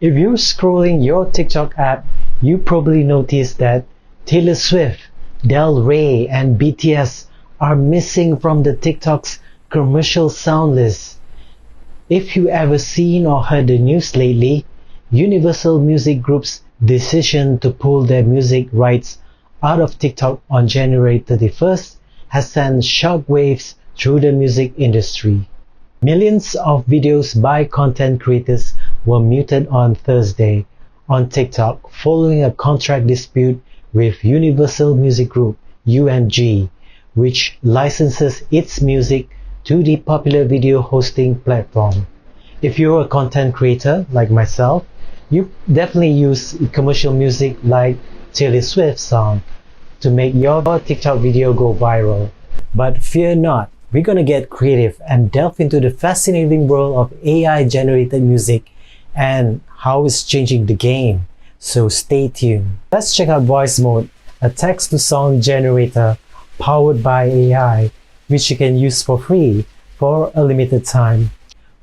If you're scrolling your TikTok app, you probably noticed that Taylor Swift, Del Rey, and BTS are missing from the TikTok's commercial sound list. If you ever seen or heard the news lately, Universal Music Group's decision to pull their music rights out of TikTok on January 31st has sent shockwaves through the music industry. Millions of videos by content creators were muted on Thursday on TikTok following a contract dispute with Universal Music Group (UMG), which licenses its music to the popular video hosting platform. If you're a content creator like myself, you definitely use commercial music like Taylor Swift's song to make your TikTok video go viral. But fear not, we're gonna get creative and delve into the fascinating world of AI-generated music and how it's changing the game. So stay tuned. Let's check out Voice Mode, a text-to-song generator powered by AI, which you can use for free for a limited time.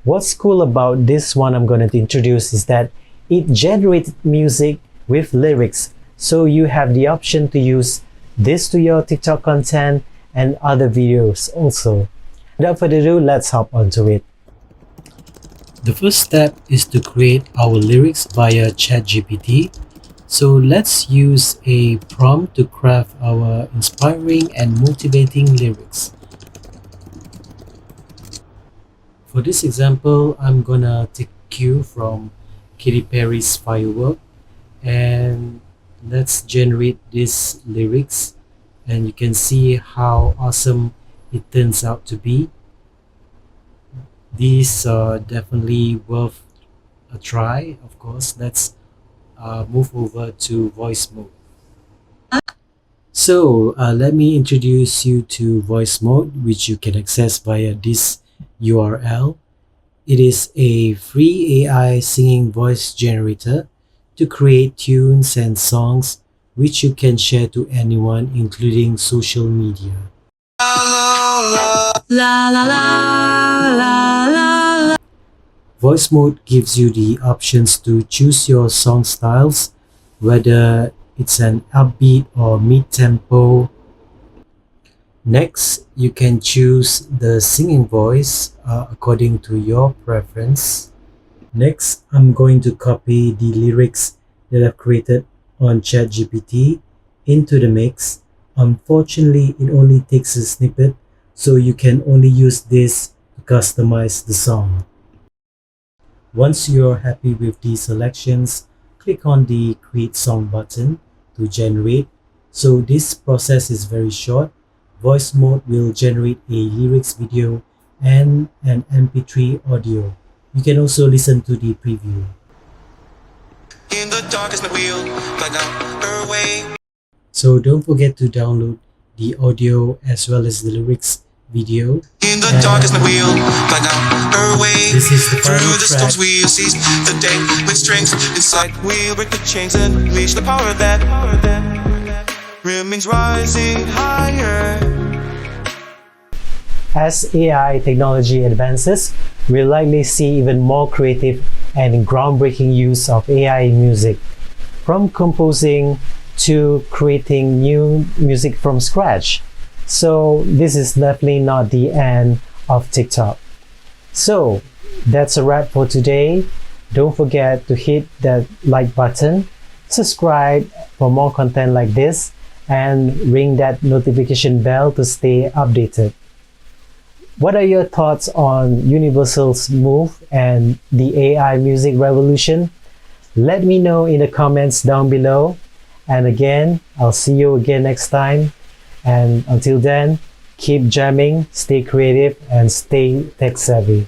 What's cool about this one I'm going to introduce is that it generates music with lyrics, so you have the option to use this to your TikTok content and other videos also. Without further ado, let's hop onto it. The first step is to create our lyrics via ChatGPT. So let's use a prompt to craft our inspiring and motivating lyrics. For this example, I'm gonna take cue from Katy Perry's Firework, and let's generate these lyrics, and you can see how awesome it turns out to be. These are definitely worth a try. Of course, let's move over to voice mode. So let me introduce you to voice mode, which you can access via this URL. It is a free AI singing voice generator to create tunes and songs which you can share to anyone, including social media. Voice mode gives you the options to choose your song styles, whether it's an upbeat or mid-tempo. Next, you can choose the singing voice according to your preference. Next, I'm going to copy the lyrics that I've created on ChatGPT into the mix. Unfortunately, it only takes a snippet, so you can only use this to customize the song. Once you're happy with these selections, click on the Create Song button to generate. So this process is very short. Voice mode will generate a lyrics video and an MP3 audio. You can also listen to the preview. In the darkest wheel, her way. So don't forget to download the audio as well as the lyrics video. In the darkest wheel, her way. This is the final track. Through the storms we'll seize the day with strength inside. We'll break the chains and unleash the power that remains rising higher. As AI technology advances, we'll likely see even more creative and groundbreaking use of AI in music, from composing to creating new music from scratch. So this is definitely not the end of TikTok. So that's a wrap for today. Don't forget to hit that like button, subscribe for more content like this, and ring that notification bell to stay updated. What are your thoughts on Universal's move and the AI music revolution? Let me know in the comments down below. And again, I'll see you again next time. And until then, keep jamming, stay creative, and stay tech savvy.